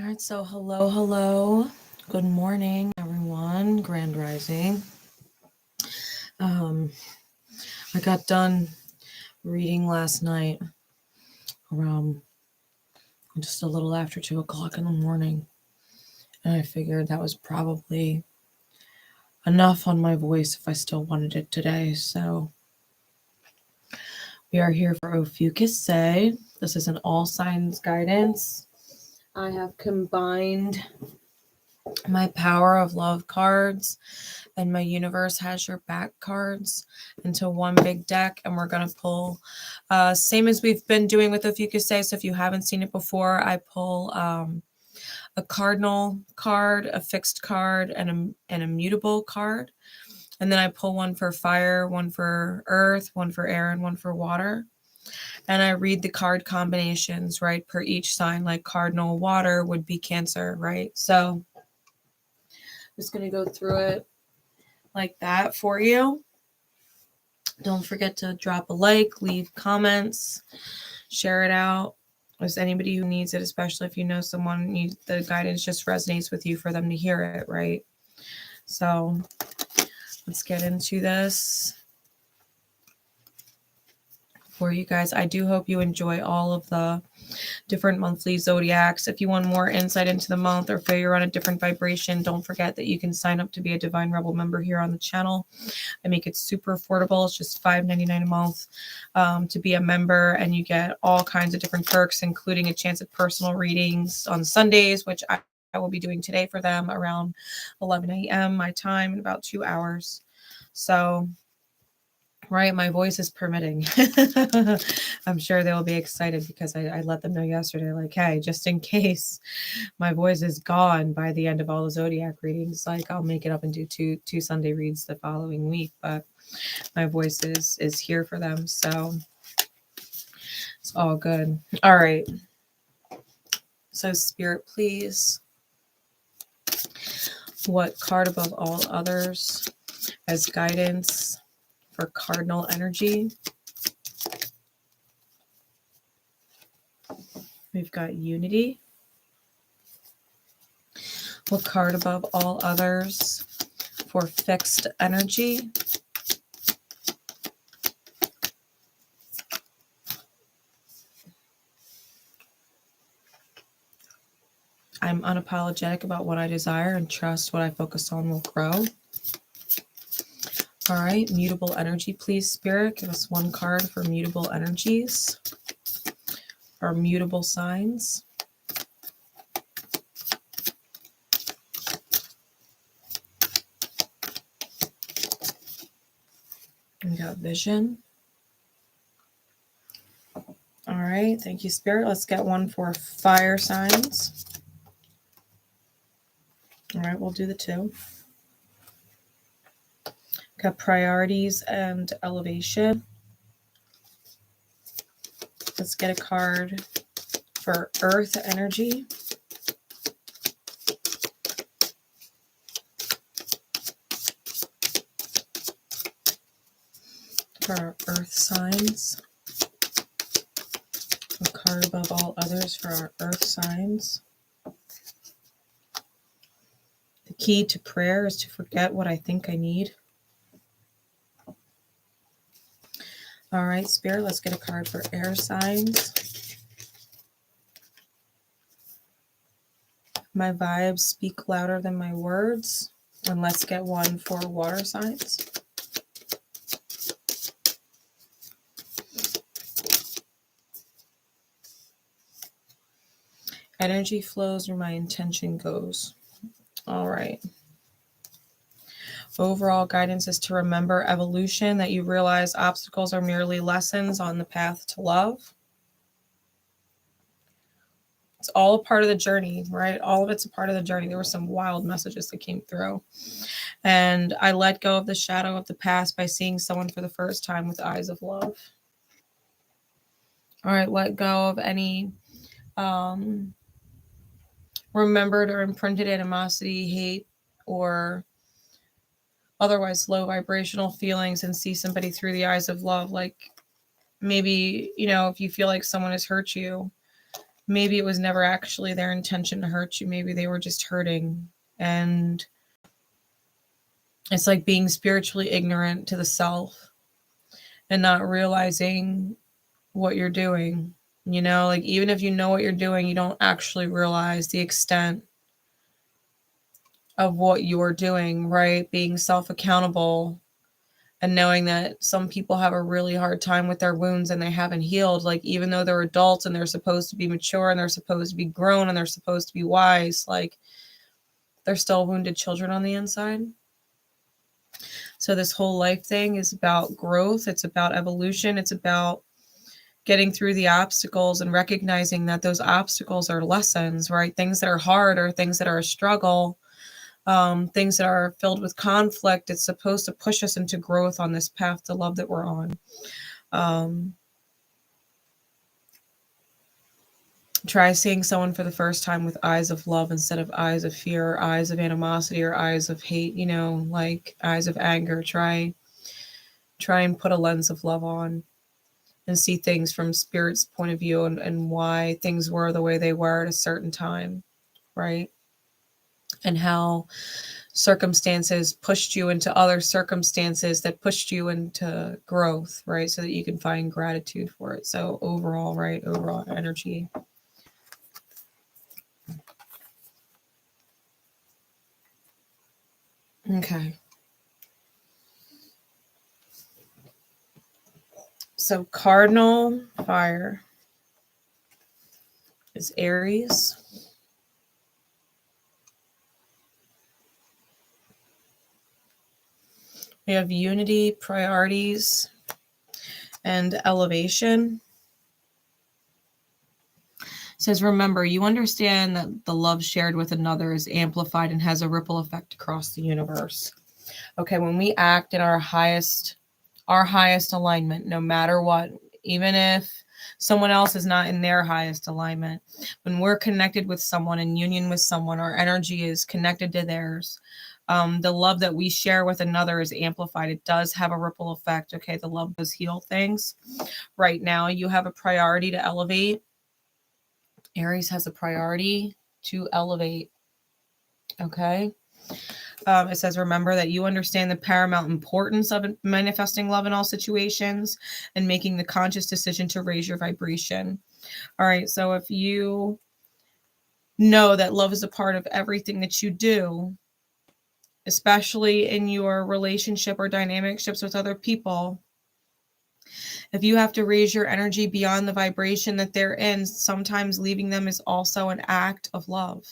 All right, so hello. Good morning, everyone. Grand Rising. I got done reading last night around just a little after 2 o'clock in the morning, and I figured that was probably enough on my voice if I still wanted it today. So we are here for Ophiuchus Say. This is an all signs guidance. I have combined my Power of Love cards and my Universe Has Your Back cards into one big deck, and we're going to pull same as we've been doing with Ophiuchus Say. So if you haven't seen it before, I pull a cardinal card, a fixed card, and a mutable card, and then I pull one for fire, one for earth, one for air, and one for water. And I read the card combinations, right, per each sign. Like cardinal water would be Cancer, right? So I'm just going to go through it like that for you. Don't forget to drop a like, leave comments, share it out. There's anybody who needs it, especially if you know someone needs the guidance just resonates with you for them to hear it, right? So let's get into this for you guys. I do hope you enjoy all of the different monthly zodiacs. If you want more insight into the month or feel you're on a different vibration, don't forget that you can sign up to be a Divine Rebel member here on the channel. I make it super affordable. It's just $5.99 a month to be a member, and you get all kinds of different perks, including a chance at personal readings on Sundays, which I will be doing today for them around 11 a.m. my time in about 2 hours. So right, my voice is permitting. I'm sure they will be excited because I let them know yesterday, like, hey, just in case my voice is gone by the end of all the zodiac readings, like I'll make it up and do two Sunday reads the following week. But my voice is here for them, so it's all good. All right. So Spirit, please, what card above all others as guidance for cardinal energy? We've got unity. What card above all others for fixed energy? I'm unapologetic about what I desire and trust what I focus on will grow. All right, mutable energy, please, Spirit. Give us one card for mutable energies or mutable signs. We got vision. All right, thank you, Spirit. Let's get one for fire signs. All right, we'll do the two. Got priorities and elevation. Let's get a card for earth energy. For our earth signs. A card above all others for our earth signs. The key to prayer is to forget what I think I need. All right, Spirit, let's get a card for air signs. My vibes speak louder than my words. And let's get one for water signs. Energy flows where my intention goes. All right. Overall guidance is to remember evolution, that you realize obstacles are merely lessons on the path to love. It's all a part of the journey, right? All of it's a part of the journey. There were some wild messages that came through. And I let go of the shadow of the past by seeing someone for the first time with eyes of love. All right, let go of any remembered or imprinted animosity, hate, or otherwise low vibrational feelings, and see somebody through the eyes of love. Like maybe, if you feel like someone has hurt you, maybe it was never actually their intention to hurt you. Maybe they were just hurting. And it's like being spiritually ignorant to the self and not realizing what you're doing. You know, like even if you know what you're doing, you don't actually realize the extent of what you're doing, right? Being self-accountable and knowing that some people have a really hard time with their wounds and they haven't healed. Like, even though they're adults and they're supposed to be mature and they're supposed to be grown and they're supposed to be wise, like, they're still wounded children on the inside. So this whole life thing is about growth. It's about evolution. It's about getting through the obstacles and recognizing that those obstacles are lessons, right? Things that are hard or things that are a struggle, things that are filled with conflict. It's supposed to push us into growth on this path to love that we're on. Try seeing someone for the first time with eyes of love instead of eyes of fear, or eyes of animosity, or eyes of hate, you know, like eyes of anger. Try and put a lens of love on and see things from Spirit's point of view, and why things were the way they were at a certain time, right? And how circumstances pushed you into other circumstances that pushed you into growth, right? So that you can find gratitude for it. So overall, right? Overall energy. Okay. So cardinal fire is Aries. We have unity, priorities, and elevation. It says, remember, you understand that the love shared with another is amplified and has a ripple effect across the universe. Okay, when we act in our highest alignment, no matter what, even if someone else is not in their highest alignment, when we're connected with someone, in union with someone, our energy is connected to theirs. The love that we share with another is amplified. It does have a ripple effect. Okay, the love does heal things. Right now, you have a priority to elevate. Aries has a priority to elevate. Okay. It says, remember that you understand the paramount importance of manifesting love in all situations and making the conscious decision to raise your vibration. All right. So if you know that love is a part of everything that you do, especially in your relationship or dynamicships with other people, if you have to raise your energy beyond the vibration that they're in, sometimes leaving them is also an act of love.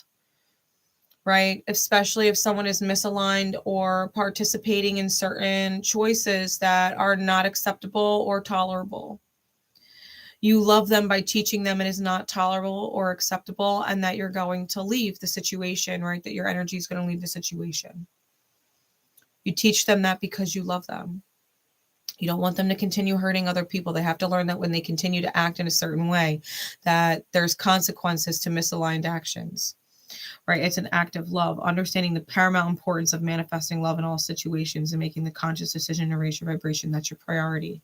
Right? Especially if someone is misaligned or participating in certain choices that are not acceptable or tolerable. You love them by teaching them it is not tolerable or acceptable, and that you're going to leave the situation, right? That your energy is going to leave the situation. You teach them that because you love them. You don't want them to continue hurting other people. They have to learn that when they continue to act in a certain way, that there's consequences to misaligned actions. Right? It's an act of love, understanding the paramount importance of manifesting love in all situations and making the conscious decision to raise your vibration. That's your priority.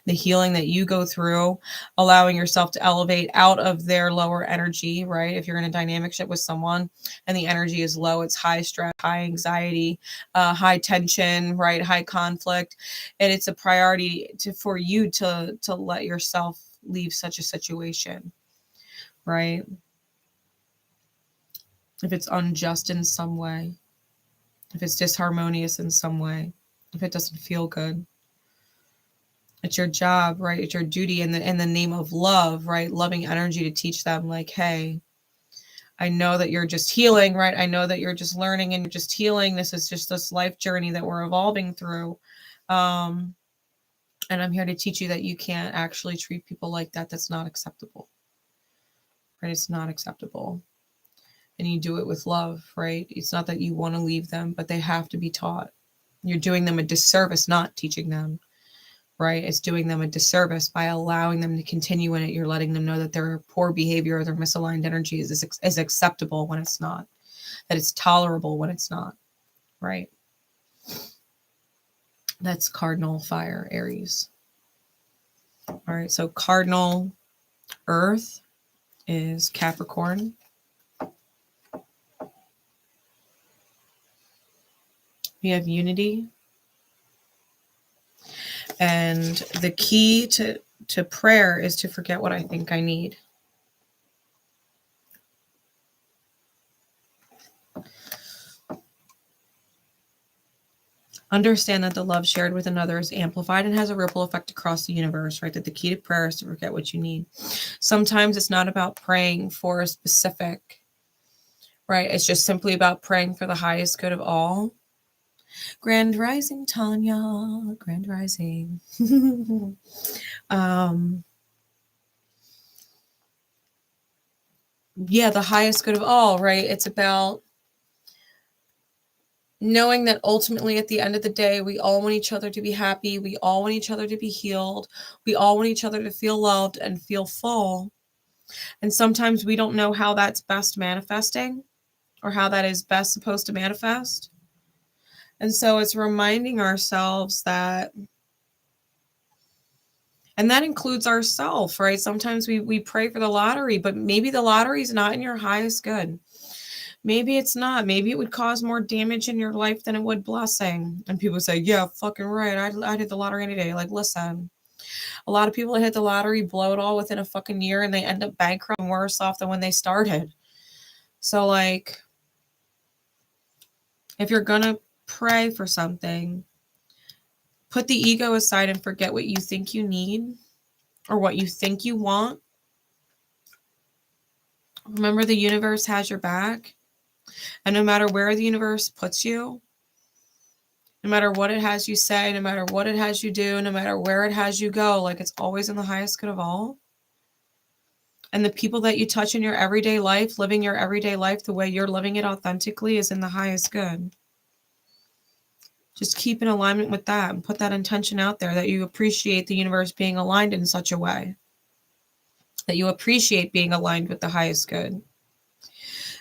The healing that you go through, allowing yourself to elevate out of their lower energy, right? If you're in a dynamic ship with someone and the energy is low, it's high stress, high anxiety, high tension, right? High conflict. And it's a priority for you to let yourself leave such a situation, right? If it's unjust in some way, if it's disharmonious in some way, if it doesn't feel good. It's your job, right? It's your duty in the name of love, right? Loving energy to teach them, like, hey, I know that you're just healing, right? I know that you're just learning and you're just healing. This is just this life journey that we're evolving through. And I'm here to teach you that you can't actually treat people like that. That's not acceptable, right? It's not acceptable. And you do it with love, right? It's not that you want to leave them, but they have to be taught. You're doing them a disservice not teaching them, right? It's doing them a disservice by allowing them to continue in it. You're letting them know that their poor behavior or their misaligned energy is acceptable when it's not, that it's tolerable when it's not, right? That's cardinal fire, Aries. All right, so cardinal earth is Capricorn. We have unity. And the key to prayer is to forget what I think I need. Understand that the love shared with another is amplified and has a ripple effect across the universe, right? That the key to prayer is to forget what you need. Sometimes it's not about praying for a specific, right? It's just simply about praying for the highest good of all. Grand rising, Tanya. Grand rising. Yeah, the highest good of all, right? It's about knowing that ultimately at the end of the day, we all want each other to be happy. We all want each other to be healed. We all want each other to feel loved and feel full. And sometimes we don't know how that's best manifesting or how that is best supposed to manifest. And so it's reminding ourselves that, and that includes ourselves, right? Sometimes we pray for the lottery, but maybe the lottery is not in your highest good. Maybe it's not. Maybe it would cause more damage in your life than it would blessing. And people say, yeah, fucking right. I'd hit the lottery any day. Like, listen, a lot of people that hit the lottery blow it all within a fucking year and they end up bankrupt and worse off than when they started. So, like, if you're going to pray for something, put the ego aside and forget what you think you need or what you think you want. Remember, the universe has your back. And no matter where the universe puts you, no matter what it has you say, no matter what it has you do, no matter where it has you go, like, it's always in the highest good of all. And the people that you touch in your everyday life, living your everyday life the way you're living it authentically, is in the highest good. Just keep in alignment with that and put that intention out there that you appreciate the universe being aligned in such a way that you appreciate being aligned with the highest good.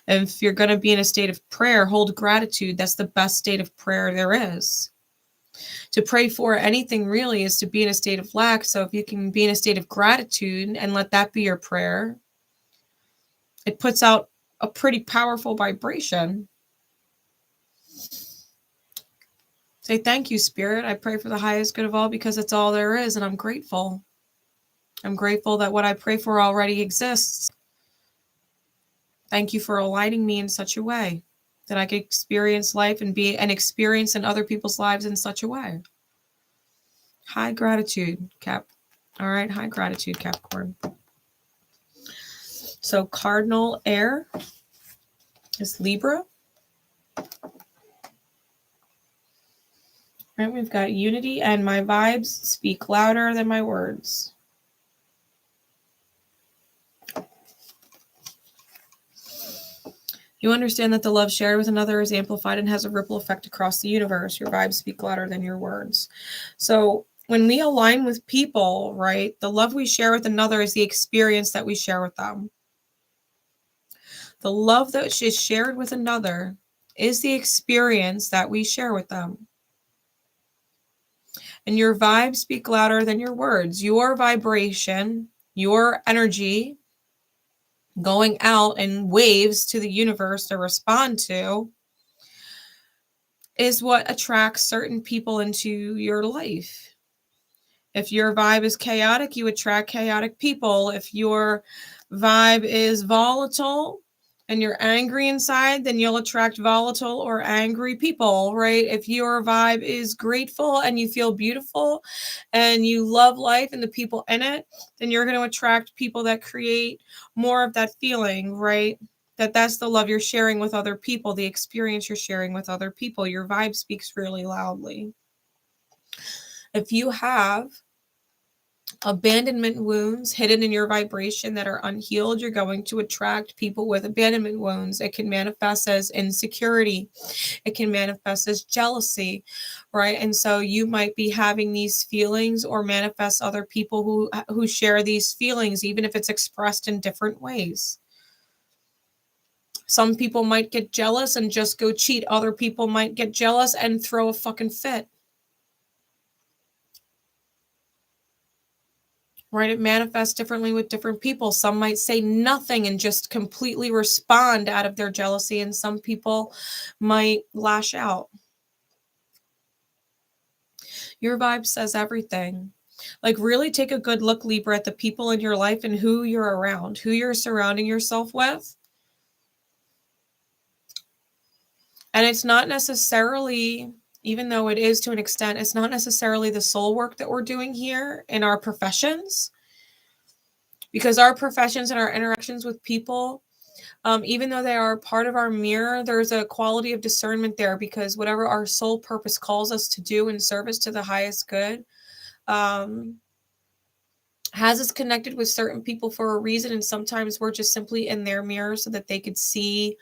And if you're going to be in a state of prayer, hold gratitude. That's the best state of prayer there is. To pray for anything really is to be in a state of lack. So if you can be in a state of gratitude and let that be your prayer, it puts out a pretty powerful vibration. Say, thank you, Spirit. I pray for the highest good of all because it's all there is, and I'm grateful. I'm grateful that what I pray for already exists. Thank you for aligning me in such a way that I can experience life and be an experience in other people's lives in such a way. High gratitude, Cap. All right, high gratitude, Capricorn. So cardinal air is Libra. Right, we've got unity, and my vibes speak louder than my words. You understand that the love shared with another is amplified and has a ripple effect across the universe. Your vibes speak louder than your words. So when we align with people, right, the love we share with another is the experience that we share with them. The love that is shared with another is the experience that we share with them. And your vibes speak louder than your words. Your vibration, your energy going out in waves to the universe to respond to is what attracts certain people into your life. If your vibe is chaotic, you attract chaotic people. If your vibe is volatile and you're angry inside, then you'll attract volatile or angry people, right? If your vibe is grateful and you feel beautiful and you love life and the people in it, then you're going to attract people that create more of that feeling, right? That's the love you're sharing with other people, the experience you're sharing with other people. Your vibe speaks really loudly. If you have abandonment wounds hidden in your vibration that are unhealed, you're going to attract people with abandonment wounds. It can manifest as insecurity. It can manifest as jealousy, right? And so you might be having these feelings or manifest other people who share these feelings, even if it's expressed in different ways. Some people might get jealous and just go cheat. Other people might get jealous and throw a fucking fit. right? It manifests differently with different people. Some might say nothing and just completely respond out of their jealousy, and some people might lash out. Your vibe says everything. Like, really take a good look, Libra, at the people in your life and who you're around, who you're surrounding yourself with. And it's not necessarily, even though it is to an extent, it's not necessarily the soul work that we're doing here in our professions. Because our professions and our interactions with people, even though they are part of our mirror, there's a quality of discernment there, because whatever our soul purpose calls us to do in service to the highest good, has us connected with certain people for a reason. And sometimes we're just simply in their mirror so that they could see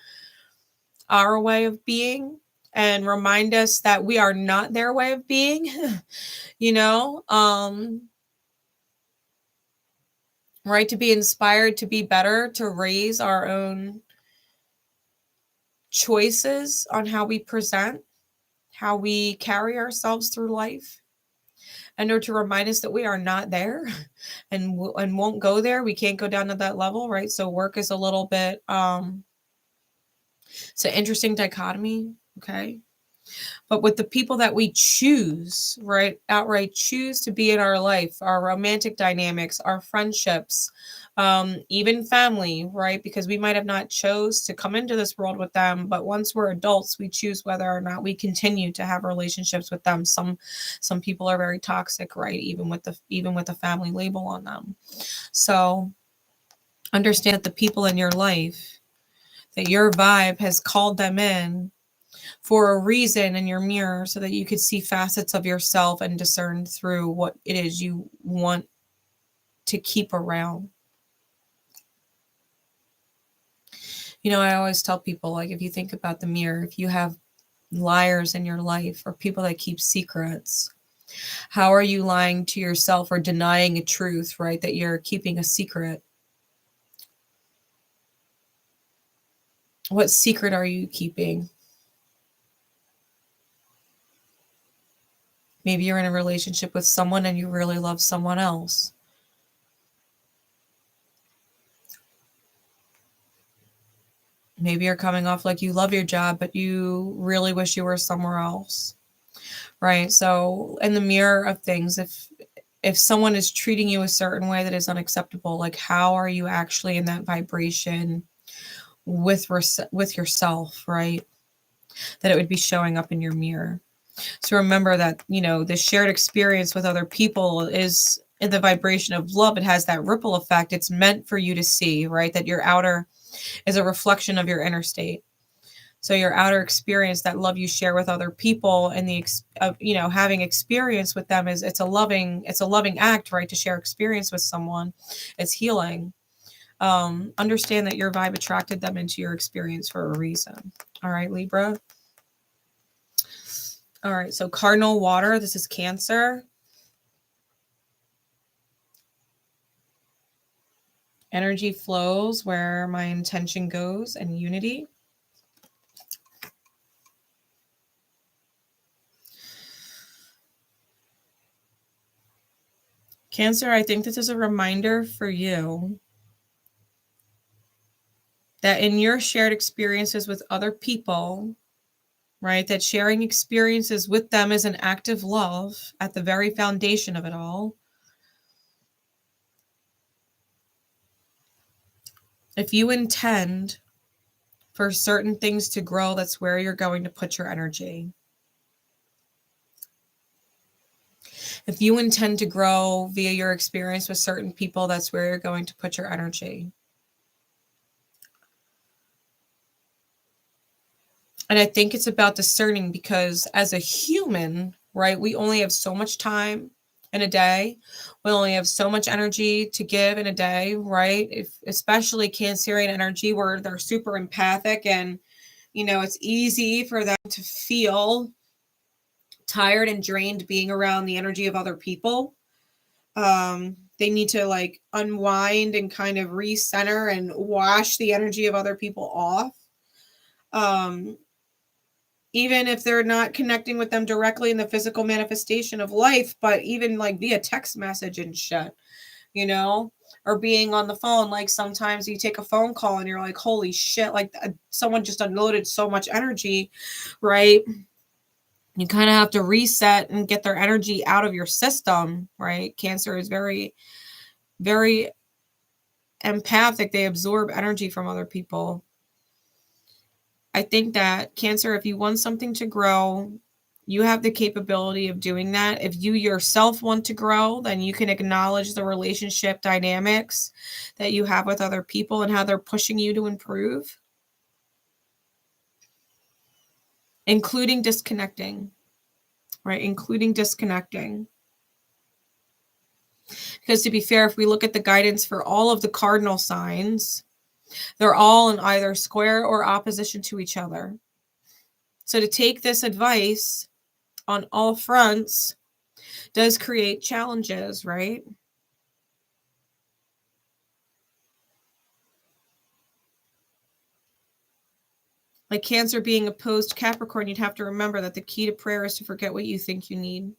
our way of being and remind us that we are not their way of being, you know, right? To be inspired to be better, to raise our own choices on how we present, how we carry ourselves through life, and or to remind us that we are not there and won't go there. We can't go down to that level, right? So work is a little bit, it's an interesting dichotomy, okay? But with the people that we choose, right, outright choose to be in our life, our romantic dynamics, our friendships, even family, right? Because we might have not chose to come into this world with them, but once we're adults, we choose whether or not we continue to have relationships with them. Some people are very toxic, right? Even with the family label on them. So understand that the people in your life, that your vibe has called them in for a reason in your mirror, so that you could see facets of yourself and discern through what it is you want to keep around. You know, I always tell people, like, if you think about the mirror, if you have liars in your life or people that keep secrets, how are you lying to yourself or denying a truth, right? That you're keeping a secret. What secret are you keeping? Maybe you're in a relationship with someone and you really love someone else. Maybe you're coming off like you love your job, but you really wish you were somewhere else, right? So in the mirror of things, if someone is treating you a certain way that is unacceptable, like, how are you actually in that vibration with yourself, right? That it would be showing up in your mirror. So remember that, you know, the shared experience with other people is in the vibration of love. It has that ripple effect. It's meant for you to see, right? That your outer is a reflection of your inner state. So your outer experience, that love you share with other people, and you know, having experience with them, it's a loving act, right? To share experience with someone, it's healing. Understand that your vibe attracted them into your experience for a reason. All right, Libra. All right, so cardinal water, this is Cancer. Energy flows where my intention goes, and unity. Cancer, I think this is a reminder for you that in your shared experiences with other people, right, that sharing experiences with them is an act of love at the very foundation of it all. If you intend for certain things to grow, that's where you're going to put your energy. If you intend to grow via your experience with certain people, that's where you're going to put your energy. And I think it's about discerning, because as a human, right, we only have so much time in a day. We only have so much energy to give in a day, right? Especially Cancerian energy, where they're super empathic, and, you know, it's easy for them to feel tired and drained being around the energy of other people. They need to, like, unwind and kind of recenter and wash the energy of other people off. Even if they're not connecting with them directly in the physical manifestation of life, but even like via text message and shit, you know, or being on the phone. Like sometimes you take a phone call and you're like, holy shit, like someone just unloaded so much energy, right? You kind of have to reset and get their energy out of your system, right? Cancer is very, very empathic. They absorb energy from other people. I think that Cancer, if you want something to grow, you have the capability of doing that. If you yourself want to grow, then you can acknowledge the relationship dynamics that you have with other people and how they're pushing you to improve, including disconnecting, right? Including disconnecting. Because to be fair, if we look at the guidance for all of the cardinal signs, they're all in either square or opposition to each other. So to take this advice on all fronts does create challenges, right? Like Cancer being opposed to Capricorn, you'd have to remember that the key to prayer is to forget what you think you need.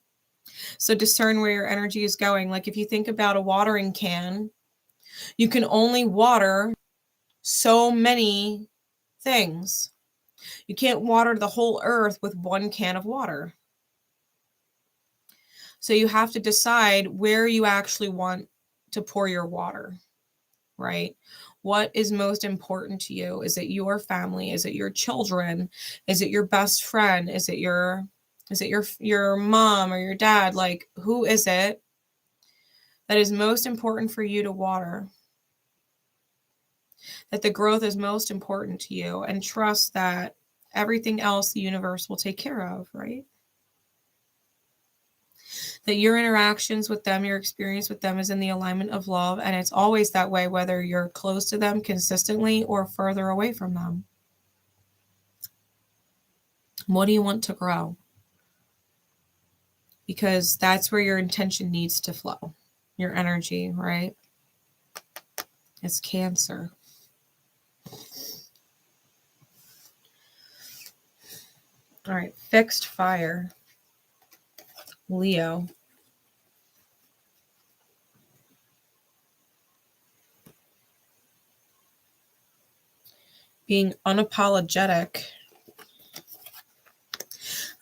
So discern where your energy is going. Like if you think about a watering can, you can only water so many things. You can't water the whole earth with one can of water. So you have to decide where you actually want to pour your water, right? What is most important to you? Is it your family? Is it your children? Is it your best friend? Is it your mom or your dad? Like, who is it that is most important for you to water? That the growth is most important to you, and trust that everything else the universe will take care of, right? That your interactions with them, your experience with them is in the alignment of love, and it's always that way, whether you're close to them consistently or further away from them. What do you want to grow? Because that's where your intention needs to flow, your energy, right? It's Cancer. All right, fixed fire. Leo. Being unapologetic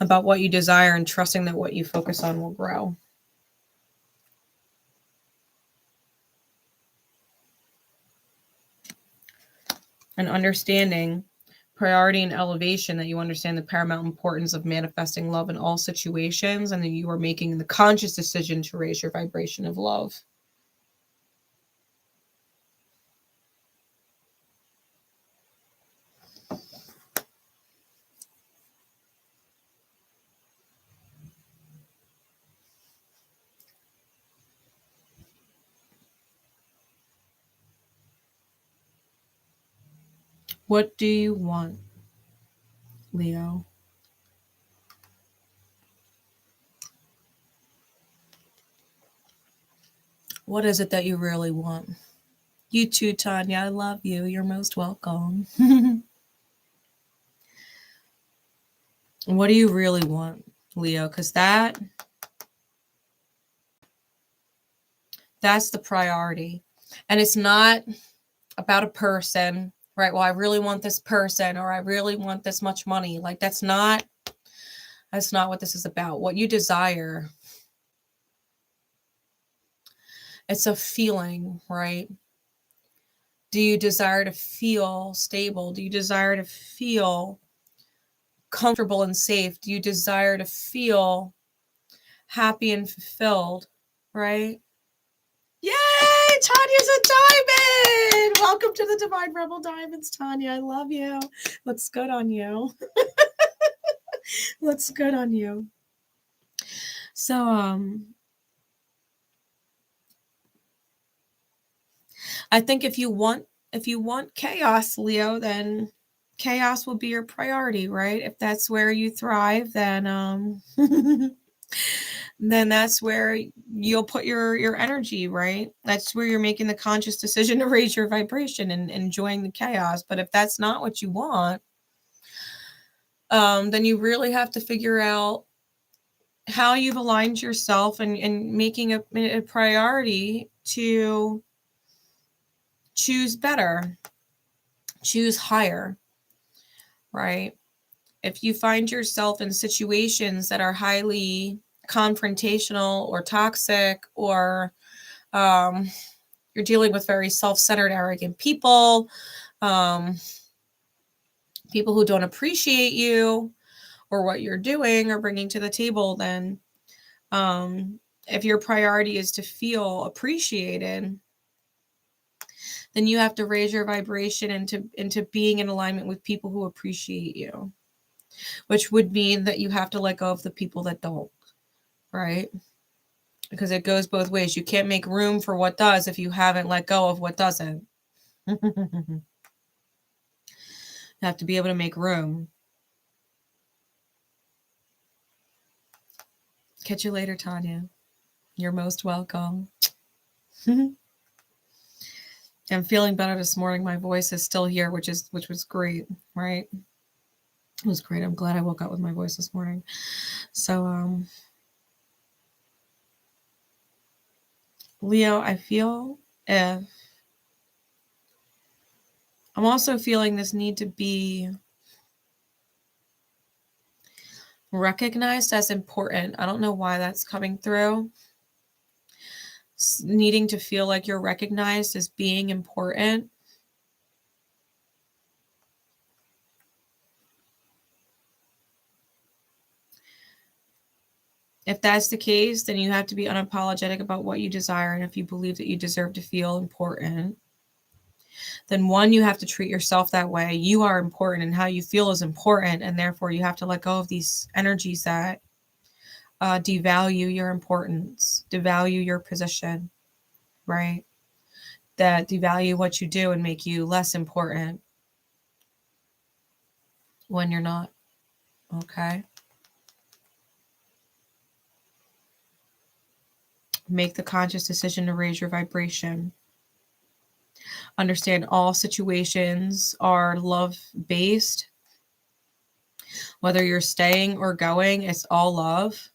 about what you desire and trusting that what you focus on will grow. And understanding priority and elevation, that you understand the paramount importance of manifesting love in all situations, and that you are making the conscious decision to raise your vibration of love. What do you want, Leo? What is it that you really want? You too, Tanya. I love you. You're most welcome. What do you really want, Leo? Because that's the priority. And it's not about a person, right? Well, I really want this person, or I really want this much money. Like that's not what this is about. What you desire, it's a feeling, right? Do you desire to feel stable? Do you desire to feel comfortable and safe? Do you desire to feel happy and fulfilled, right? Yay! Tanya's a diamond! Welcome to the Divine Rebel Diamonds, Tanya. I love you. Looks good on you. Looks good on you. So, I think if you want chaos, Leo, then chaos will be your priority, right? If that's where you thrive, then then that's where you'll put your energy, right? That's where you're making the conscious decision to raise your vibration and enjoying the chaos. But if that's not what you want, then you really have to figure out how you've aligned yourself and making a priority to choose better, choose higher, right? If you find yourself in situations that are highly confrontational or toxic, or you're dealing with very self-centered, arrogant people, people who don't appreciate you or what you're doing or bringing to the table, then if your priority is to feel appreciated, then you have to raise your vibration into being in alignment with people who appreciate you, which would mean that you have to let go of the people that don't, right? Because it goes both ways. You can't make room for what does if you haven't let go of what doesn't. You have to be able to make room. Catch you later, Tanya. You're most welcome. I'm feeling better this morning. My voice is still here, which was great, right? It was great. I'm glad I woke up with my voice this morning. So, Leo, I feel I'm also feeling this need to be recognized as important. I don't know why that's coming through. Needing to feel like you're recognized as being important. If that's the case, then you have to be unapologetic about what you desire. And if you believe that you deserve to feel important, then one, you have to treat yourself that way. You are important, and how you feel is important. And therefore, you have to let go of these energies that devalue your importance, devalue your position, right? That devalue what you do and make you less important when you're not. Okay? Make the conscious decision to raise your vibration. Understand all situations are love-based. Whether you're staying or going, it's all love.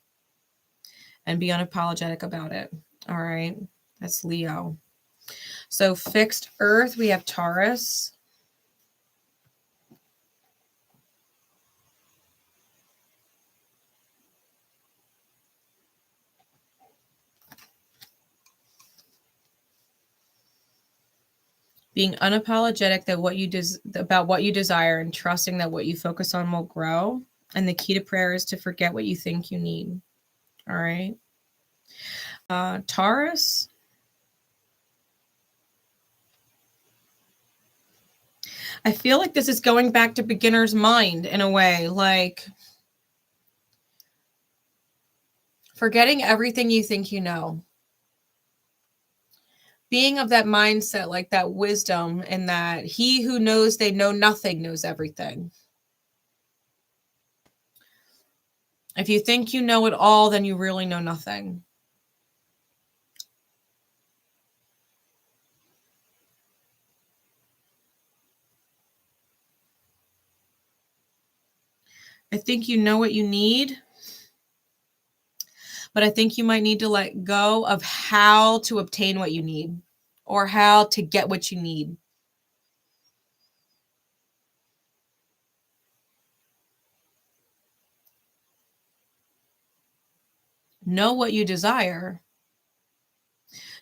And be unapologetic about it. All right? That's Leo. So fixed earth, we have Taurus. Being unapologetic that about what you desire, and trusting that what you focus on will grow. And the key to prayer is to forget what you think you need. All right. Taurus. I feel like this is going back to beginner's mind in a way, like forgetting everything you think you know. Being of that mindset, like that wisdom, and that he who knows they know nothing knows everything. If you think you know it all, then you really know nothing. I think you know what you need, but I think you might need to let go of how to obtain what you need or how to get what you need. Know what you desire.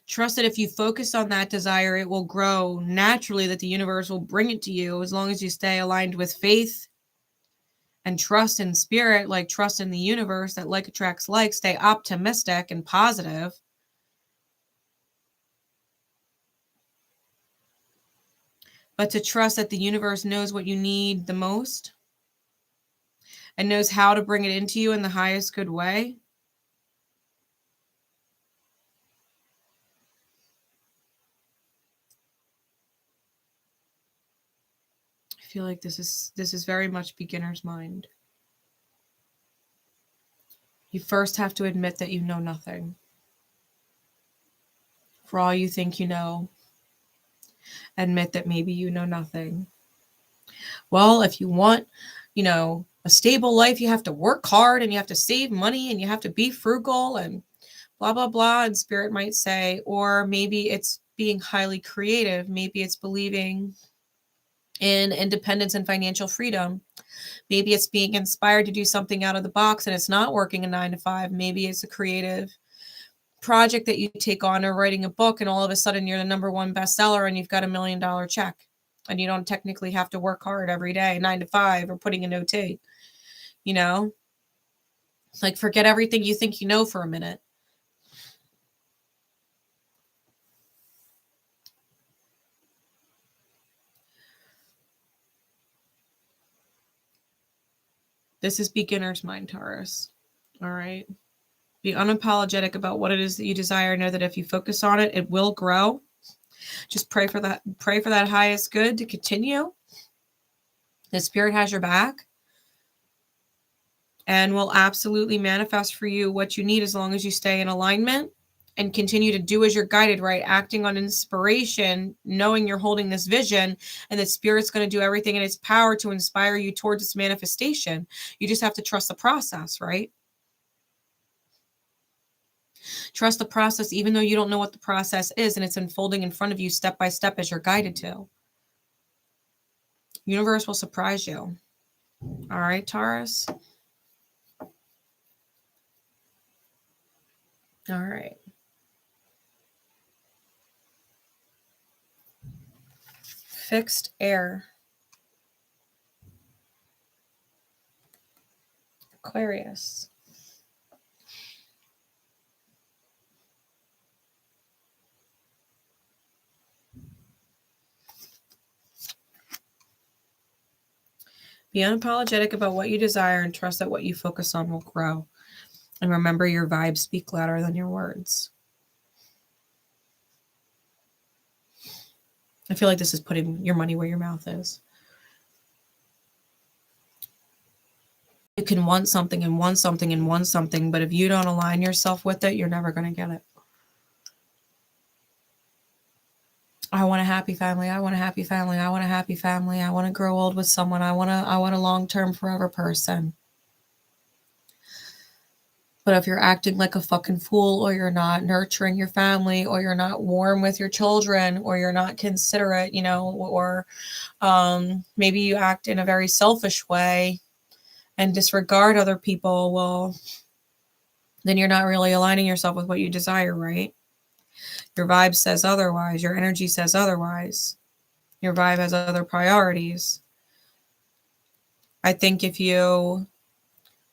Trust that if you focus on that desire, it will grow naturally, that the universe will bring it to you as long as you stay aligned with faith and trust in spirit, like trust in the universe, that like attracts like. Stay optimistic and positive. But to trust that the universe knows what you need the most and knows how to bring it into you in the highest good way. I feel like this is very much beginner's mind. You first have to admit that you know nothing. For all you think you know, admit that maybe you know nothing. Well, if you want, a stable life, you have to work hard and you have to save money and you have to be frugal. And blah, blah, blah. And spirit might say, or maybe it's being highly creative. Maybe it's believing in independence and financial freedom. Maybe it's being inspired to do something out of the box and it's not working a 9 to 5. Maybe it's a creative project that you take on, or writing a book, and all of a sudden you're the #1 bestseller and you've got $1 million check and you don't technically have to work hard every day, 9 to 5, or putting an OT, you know, like forget everything you think you know for a minute. This is beginner's mind, Taurus. All right. Be unapologetic about what it is that you desire. Know that if you focus on it, it will grow. Just pray for that. Pray for that highest good to continue. The spirit has your back and will absolutely manifest for you what you need, as long as you stay in alignment and continue to do as you're guided, right? Acting on inspiration, knowing you're holding this vision, and that spirit's going to do everything in its power to inspire you towards its manifestation. You just have to trust the process, right? Trust the process, even though you don't know what the process is, and it's unfolding in front of you step by step as you're guided to. Universe will surprise you. All right, Taurus. All right. Fixed air. Aquarius. Be unapologetic about what you desire and trust that what you focus on will grow. And remember, your vibes speak louder than your words. I feel like this is putting your money where your mouth is. You can want something and want something and want something, but if you don't align yourself with it, you're never going to get it. I want a happy family. I want a happy family. I want a happy family. I want to grow old with someone. I want a long-term forever person. But if you're acting like a fucking fool, or you're not nurturing your family, or you're not warm with your children, or you're not considerate, you know, or maybe you act in a very selfish way and disregard other people, well, then you're not really aligning yourself with what you desire, right? Your vibe says otherwise. Your energy says otherwise. Your vibe has other priorities. I think if you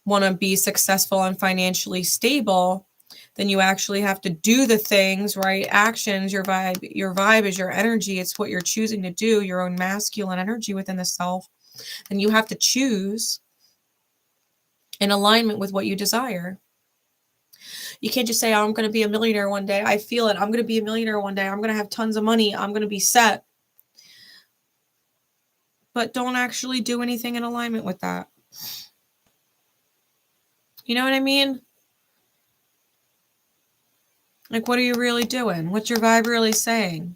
want to be successful and financially stable, then you actually have to do the things, right? Actions. Your vibe is your energy. It's what you're choosing to do, your own masculine energy within the self. And you have to choose in alignment with what you desire. You can't just say, oh, I'm going to be a millionaire one day. I feel it. I'm going to be a millionaire one day. I'm going to have tons of money. I'm going to be set. But don't actually do anything in alignment with that. You know what I mean? Like, what are you really doing? What's your vibe really saying?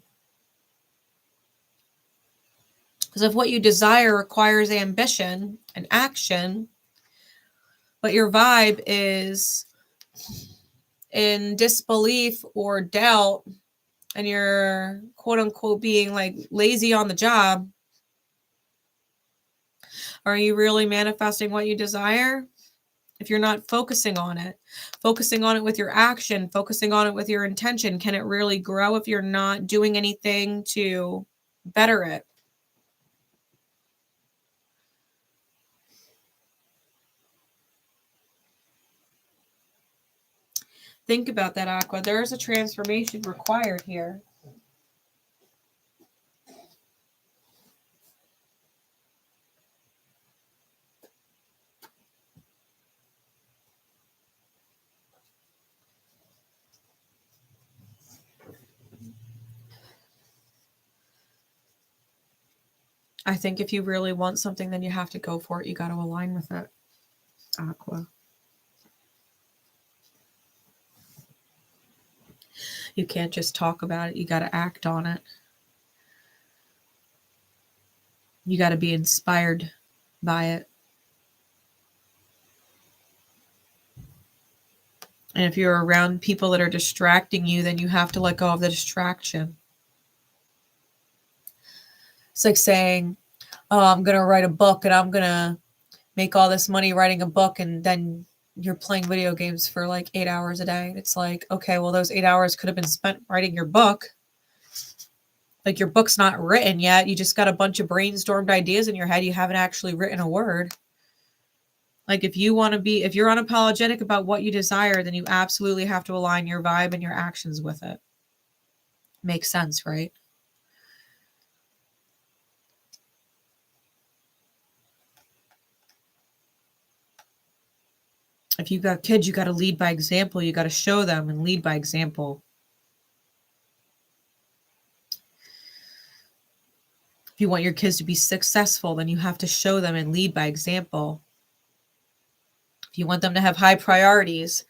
Because if what you desire requires ambition and action, but your vibe is in disbelief or doubt, and you're quote unquote being like lazy on the job, are you really manifesting what you desire? If you're not focusing on it with your action, focusing on it with your intention, can it really grow if you're not doing anything to better it? Think about that, Aqua. There is a transformation required here. I think if you really want something, then you have to go for it. You got to align with it, Aqua. You can't just talk about it. You got to act on it. You got to be inspired by it. And if you're around people that are distracting you, then you have to let go of the distraction. It's like saying, oh, I'm going to write a book and I'm going to make all this money writing a book, and then you're playing video games for like 8 hours a day. It's like, okay, well, those 8 hours could have been spent writing your book. Like, your book's not written yet. You just got a bunch of brainstormed ideas in your head. You haven't actually written a word. Like, if you're unapologetic about what you desire, then you absolutely have to align your vibe and your actions with it. Makes sense, right? If you've got kids, you got to lead by example. You got to show them and lead by example. If you want your kids to be successful, then you have to show them and lead by example. If you want them to have high priorities,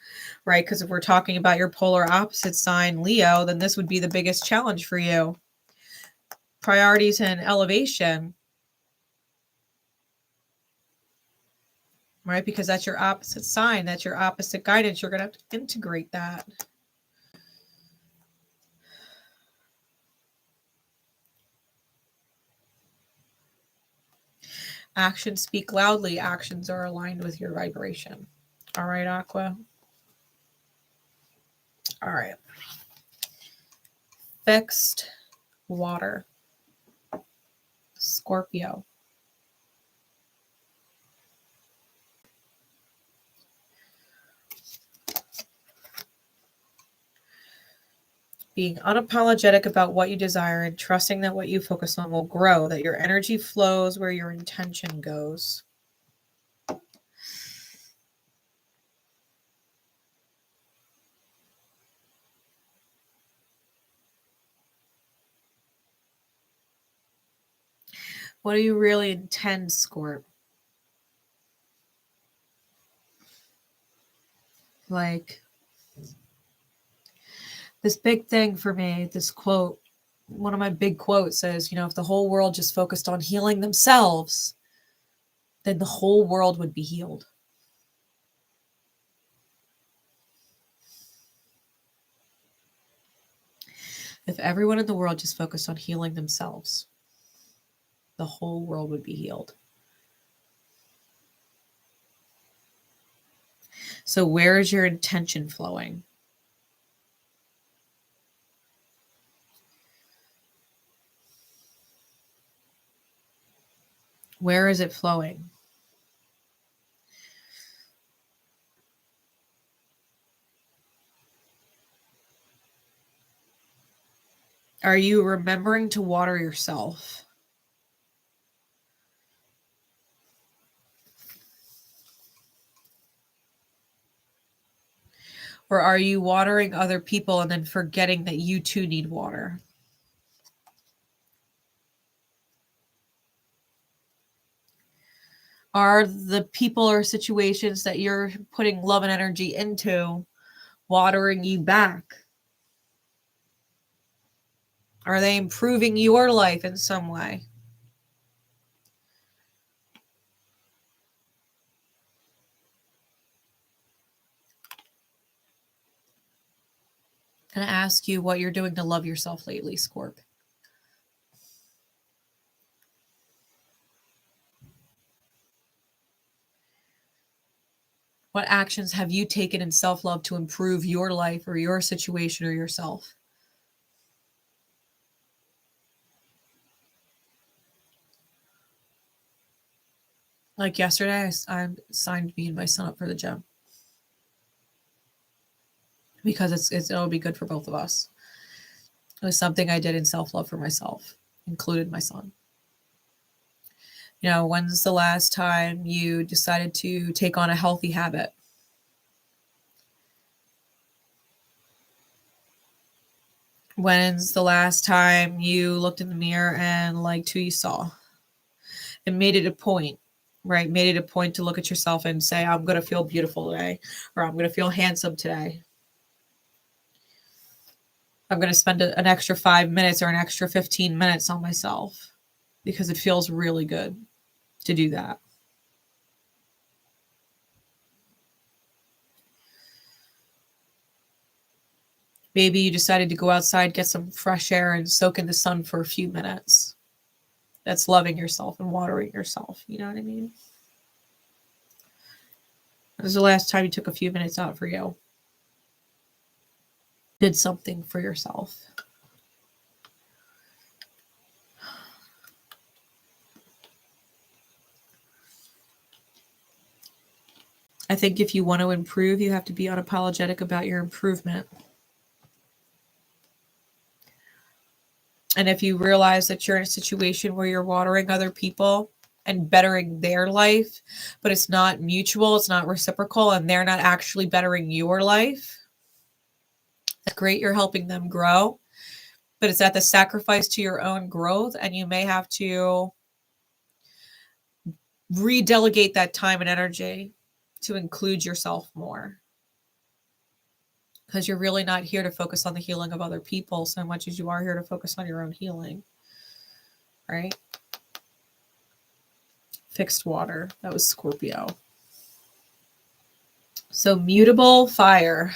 right? Because if we're talking about your polar opposite sign, Leo, then this would be the biggest challenge for you. Priorities and elevation, right? Because that's your opposite sign. That's your opposite guidance. You're going to have to integrate that. Actions speak loudly. Actions are aligned with your vibration. All right, Aqua. All right. Fixed water. Scorpio. Being unapologetic about what you desire and trusting that what you focus on will grow, that your energy flows where your intention goes. What do you really intend, Scorp? Like, this big thing for me, this quote, one of my big quotes says, if the whole world just focused on healing themselves, then the whole world would be healed. If everyone in the world just focused on healing themselves, the whole world would be healed. So where is your intention flowing? Where is it flowing? Are you remembering to water yourself? Or are you watering other people and then forgetting that you too need water? Are the people or situations that you're putting love and energy into watering you back? Are they improving your life in some way? I'm going to ask you what you're doing to love yourself lately, Scorp. What actions have you taken in self-love to improve your life or your situation or yourself? Like yesterday, I signed me and my son up for the gym. Because it'll be good for both of us. It was something I did in self-love for myself, included my son. When's the last time you decided to take on a healthy habit? When's the last time you looked in the mirror and liked who you saw? And made it a point, right? Made it a point to look at yourself and say, I'm going to feel beautiful today, or I'm going to feel handsome today. I'm going to spend an extra 5 minutes or an extra 15 minutes on myself because it feels really good to do that. Maybe you decided to go outside, get some fresh air, and soak in the sun for a few minutes. That's loving yourself and watering yourself. You know what I mean? When was the last time you took a few minutes out for you? Did something for yourself. I think if you want to improve, you have to be unapologetic about your improvement. And if you realize that you're in a situation where you're watering other people and bettering their life, but it's not mutual, it's not reciprocal, and they're not actually bettering your life, that's great, you're helping them grow, but it's at the sacrifice to your own growth, and you may have to redelegate that time and energy to include yourself more. Because you're really not here to focus on the healing of other people so much as you are here to focus on your own healing. Right? Fixed water. That was Scorpio. So mutable fire.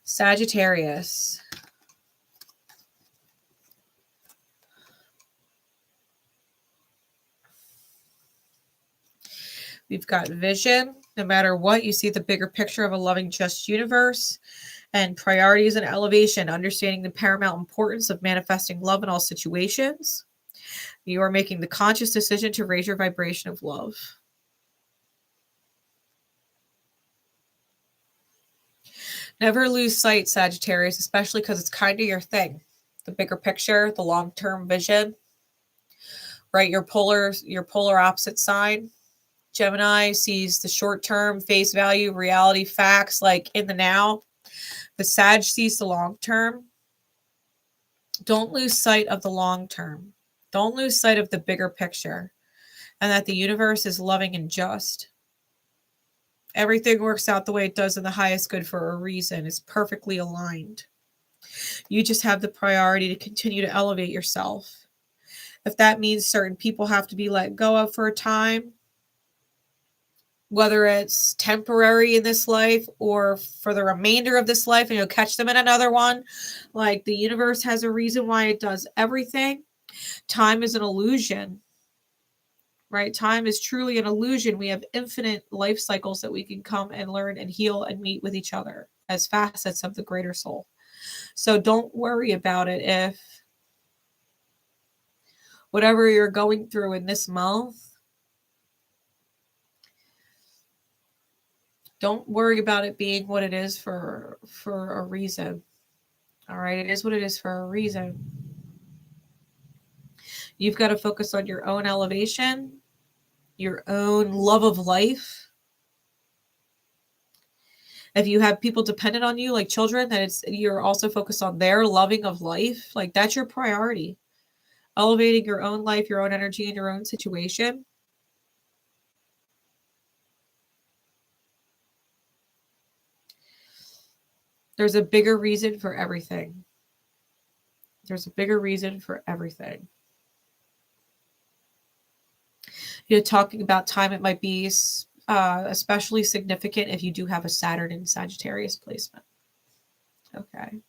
Sagittarius. We've got vision. No matter what, you see the bigger picture of a loving, just universe, and priorities and elevation, understanding the paramount importance of manifesting love in all situations. You are making the conscious decision to raise your vibration of love. Never lose sight, Sagittarius, especially because it's kind of your thing. The bigger picture, the long-term vision, right? Your polar opposite sign. Gemini sees the short-term, face value, reality, facts, like in the now. The Sag sees the long-term. Don't lose sight of the long-term. Don't lose sight of the bigger picture, and that the universe is loving and just. Everything works out the way it does in the highest good for a reason. It's perfectly aligned. You just have the priority to continue to elevate yourself. If that means certain people have to be let go of for a time, whether it's temporary in this life or for the remainder of this life, and you'll catch them in another one, like the universe has a reason why it does everything. Time is an illusion, right? Time is truly an illusion. We have infinite life cycles that we can come and learn and heal and meet with each other as facets of the greater soul. So don't worry about it if whatever you're going through in this month, don't worry about it being what it is for a reason. All right, it is what it is for a reason. You've got to focus on your own elevation, your own love of life. If you have people dependent on you, like children, then you're also focused on their loving of life. Like that's your priority. Elevating your own life, your own energy, and your own situation. There's a bigger reason for everything. There's a bigger reason for everything. You know, talking about time, it might be especially significant if you do have a Saturn in Sagittarius placement. Okay.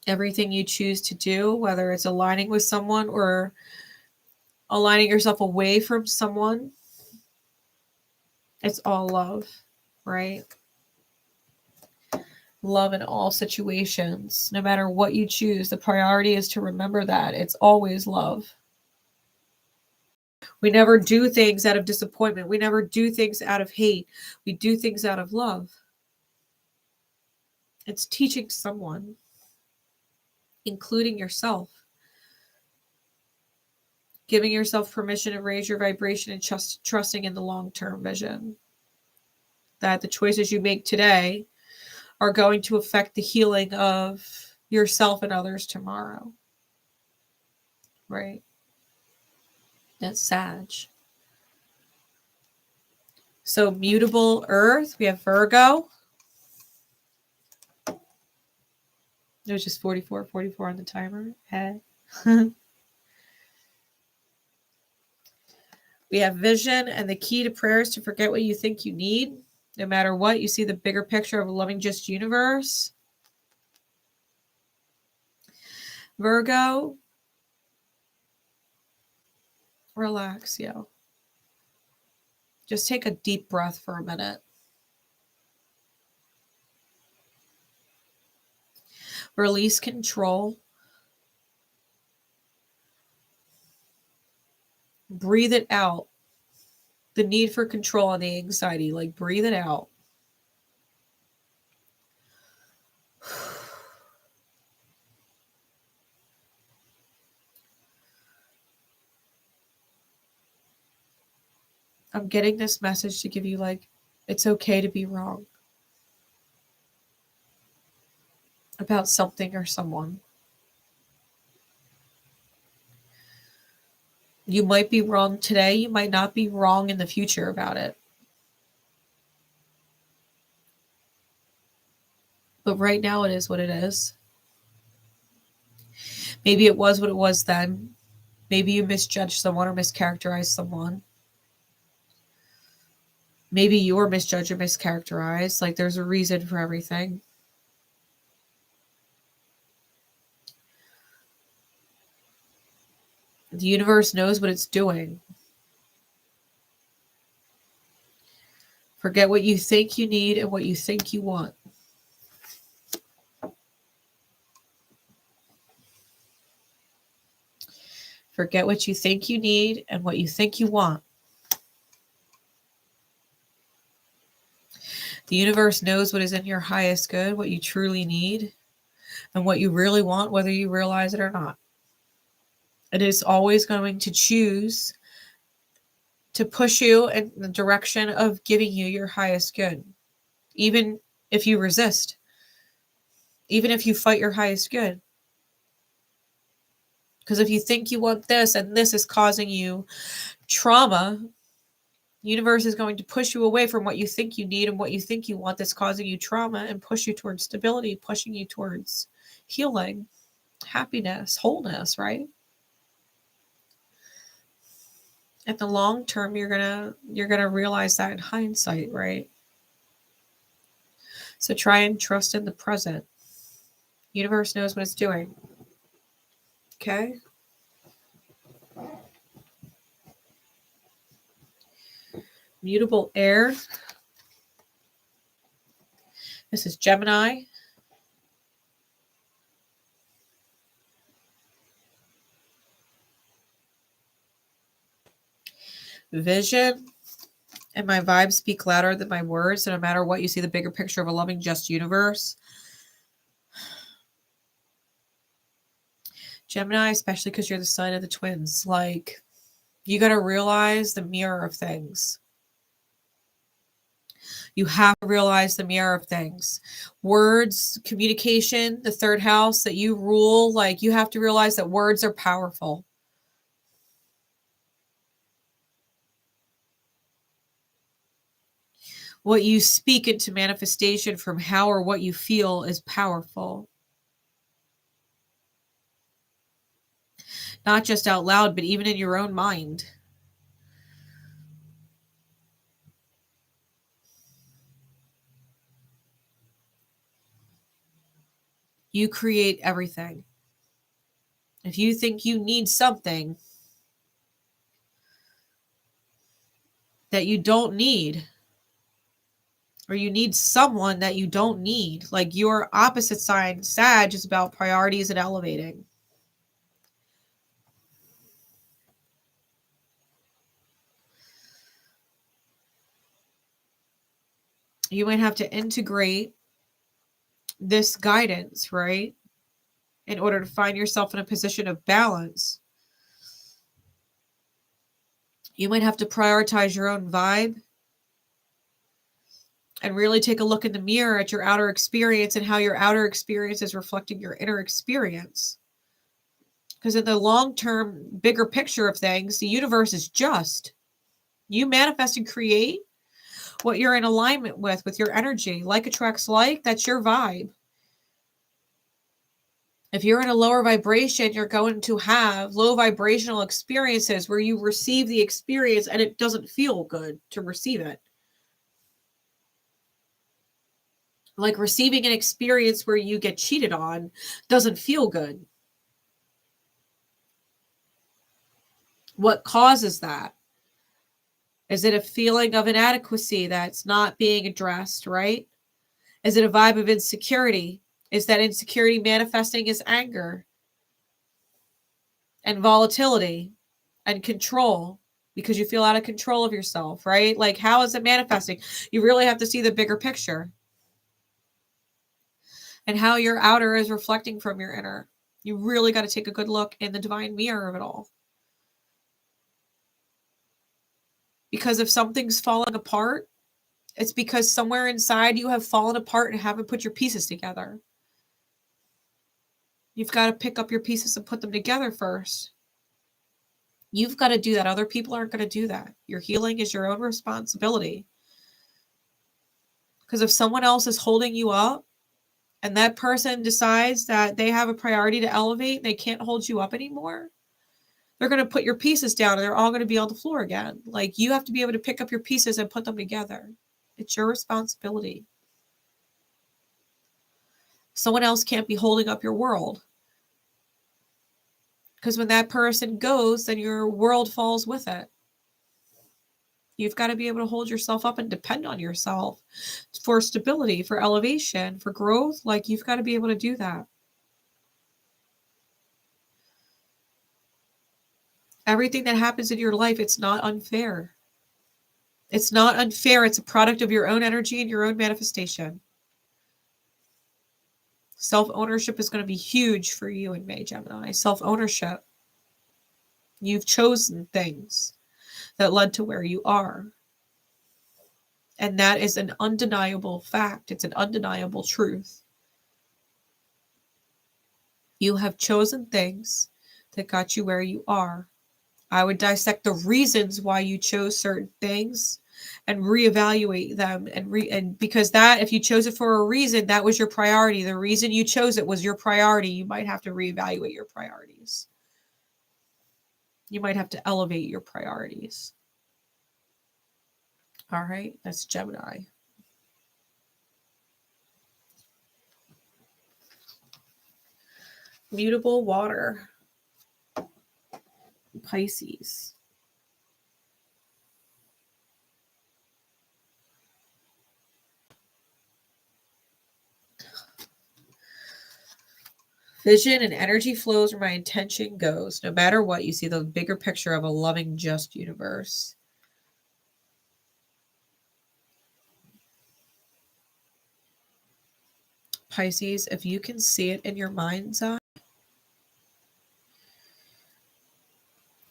Everything you choose to do, whether it's aligning with someone or aligning yourself away from someone, it's all love, right? Love in all situations. No matter what you choose, the priority is to remember that it's always love. We never do things out of disappointment. We never do things out of hate. We do things out of love. It's teaching someone, including yourself, giving yourself permission to raise your vibration and trusting in the long-term vision. That the choices you make today are going to affect the healing of yourself and others tomorrow. Right? That's Sag. So mutable earth, we have Virgo. It was just 44 on the timer. Hey. We have vision, and the key to prayer is to forget what you think you need. No matter what, you see the bigger picture of a loving, just universe. Virgo, relax, yo. Just take a deep breath for a minute. Release control. Breathe it out. The need for control and the anxiety, like breathe it out. I'm getting this message to give you, like, it's okay to be wrong about something or someone. You might be wrong today. You might not be wrong in the future about it. But right now it is what it is. Maybe it was what it was then. Maybe you misjudged someone or mischaracterized someone. Maybe you were misjudged or mischaracterized. Like, there's a reason for everything. The universe knows what it's doing. Forget what you think you need and what you think you want. Forget what you think you need and what you think you want. The universe knows what is in your highest good, what you truly need, and what you really want, whether you realize it or not. It is always going to choose to push you in the direction of giving you your highest good, even if you resist, even if you fight your highest good. Because if you think you want this and this is causing you trauma, the universe is going to push you away from what you think you need and what you think you want that's causing you trauma and push you towards stability, pushing you towards healing, happiness, wholeness, right? At the long term, you're gonna realize that in hindsight, right? So try and trust in the present. Universe knows what it's doing. Okay? Mutable air. This is Gemini. Vision. And my vibes speak louder than my words. So no matter what, you see the bigger picture of a loving, just universe. Gemini, especially because you're the sign of the twins. Like, you got to realize the mirror of things. You have to realize the mirror of things. Words, communication, the third house that you rule, like, you have to realize that words are powerful. What you speak into manifestation from how or what you feel is powerful. Not just out loud, but even in your own mind. You create everything. If you think you need something that you don't need, or you need someone that you don't need, like your opposite sign, Sag, is about priorities and elevating. You might have to integrate this guidance, right? In order to find yourself in a position of balance. You might have to prioritize your own vibe and really take a look in the mirror at your outer experience and how your outer experience is reflecting your inner experience. Because in the long-term, bigger picture of things, the universe is just. You manifest and create what you're in alignment with your energy. Like attracts like, that's your vibe. If you're in a lower vibration, you're going to have low vibrational experiences where you receive the experience and it doesn't feel good to receive it. Like receiving an experience where you get cheated on doesn't feel good. What causes that? Is it a feeling of inadequacy that's not being addressed, right? Is it a vibe of insecurity? Is that insecurity manifesting as anger and volatility and control because you feel out of control of yourself, right? Like, how is it manifesting? You really have to see the bigger picture and how your outer is reflecting from your inner. You really got to take a good look in the divine mirror of it all. Because if something's falling apart, it's because somewhere inside you have fallen apart and haven't put your pieces together. You've got to pick up your pieces and put them together first. You've got to do that. Other people aren't going to do that. Your healing is your own responsibility. Because if someone else is holding you up and that person decides that they have a priority to elevate and they can't hold you up anymore, they're going to put your pieces down and they're all going to be on the floor again. Like, you have to be able to pick up your pieces and put them together. It's your responsibility. Someone else can't be holding up your world. Because when that person goes, then your world falls with it. You've got to be able to hold yourself up and depend on yourself for stability, for elevation, for growth. Like, you've got to be able to do that. Everything that happens in your life, it's not unfair. It's not unfair. It's a product of your own energy and your own manifestation. Self-ownership is going to be huge for you in May, Gemini. Self-ownership. You've chosen things that led to where you are. And that is an undeniable fact. It's an undeniable truth. You have chosen things that got you where you are. I would dissect the reasons why you chose certain things and reevaluate them. And because that, if you chose it for a reason, that was your priority. The reason you chose it was your priority. You might have to reevaluate your priorities. You might have to elevate your priorities. All right, that's Gemini. Mutable water. Pisces. Vision and energy flows where my intention goes. No matter what, you see the bigger picture of a loving, just universe. Pisces, if you can see it in your mind's eye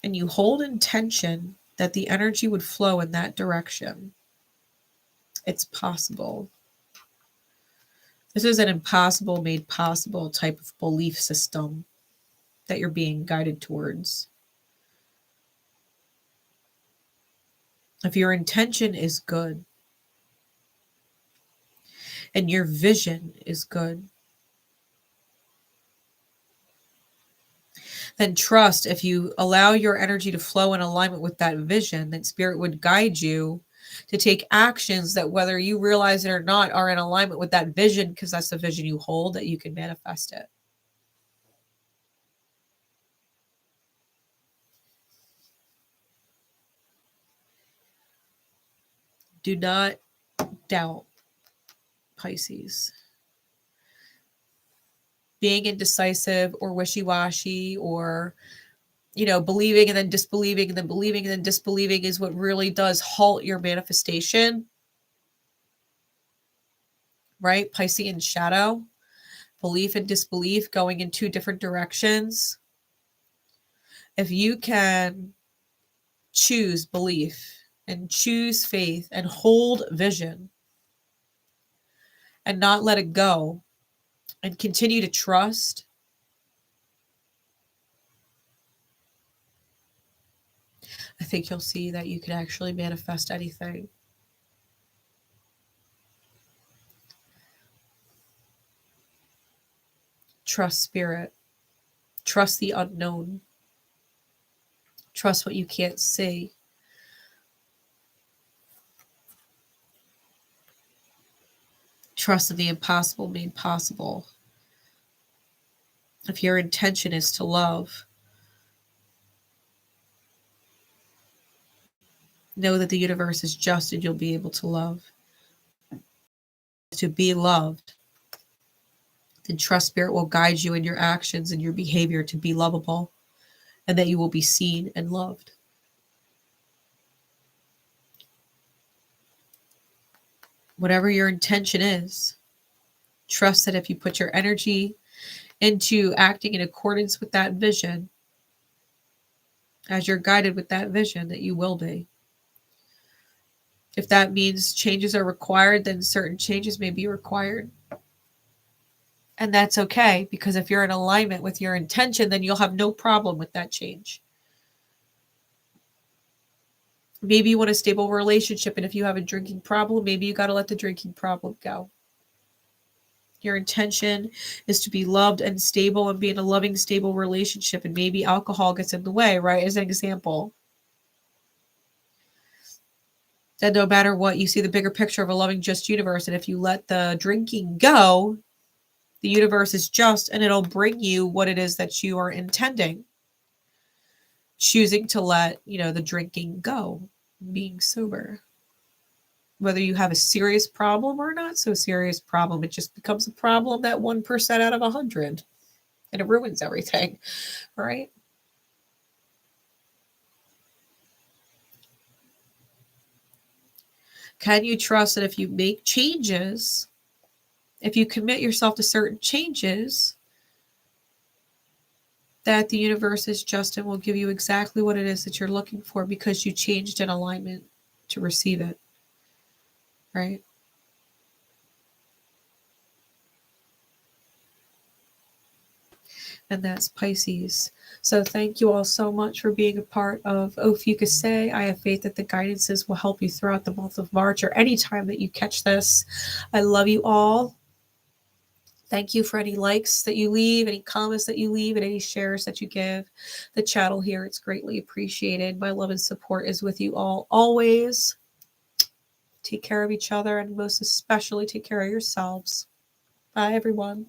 and you hold intention that the energy would flow in that direction, it's possible. This is an impossible made possible type of belief system that you're being guided towards. If your intention is good and your vision is good, then trust, if you allow your energy to flow in alignment with that vision, then Spirit would guide you to take actions that, whether you realize it or not, are in alignment with that vision, because that's the vision you hold, that you can manifest it. Do not doubt, Pisces. Being indecisive or wishy-washy, or believing and then disbelieving and then believing and then disbelieving, is what really does halt your manifestation. Right? Piscean shadow. Belief and disbelief going in two different directions. If you can choose belief and choose faith and hold vision and not let it go and continue to trust, I think you'll see that you can actually manifest anything. Trust spirit. Trust the unknown. Trust what you can't see. Trust in the impossible made possible. If your intention is to love, know that the universe is just and you'll be able to love. To be loved, then trust spirit will guide you in your actions and your behavior to be lovable, and that you will be seen and loved. Whatever your intention is, trust that if you put your energy into acting in accordance with that vision, as you're guided with that vision, that you will be. If that means changes are required, then certain changes may be required. And that's okay, because if you're in alignment with your intention, then you'll have no problem with that change. Maybe you want a stable relationship, and if you have a drinking problem, maybe you got to let the drinking problem go. Your intention is to be loved and stable and be in a loving, stable relationship, and maybe alcohol gets in the way, right? As an example. That no matter what, you see the bigger picture of a loving, just universe, and if you let the drinking go, the universe is just, and it'll bring you what it is that you are intending. Choosing to let, the drinking go, being sober. Whether you have a serious problem or not so serious problem, it just becomes a problem that 1% out of 100, and it ruins everything, right? Can you trust that if you make changes, if you commit yourself to certain changes, that the universe is just and will give you exactly what it is that you're looking for because you changed in alignment to receive it, right? And that's Pisces. So thank you all so much for being a part of Ophiuchus. I have faith that the guidances will help you throughout the month of March or any time that you catch this. I love you all. Thank you for any likes that you leave, any comments that you leave, and any shares that you give the channel here. It's greatly appreciated. My love and support is with you all always. Take care of each other, and most especially take care of yourselves. Bye, everyone.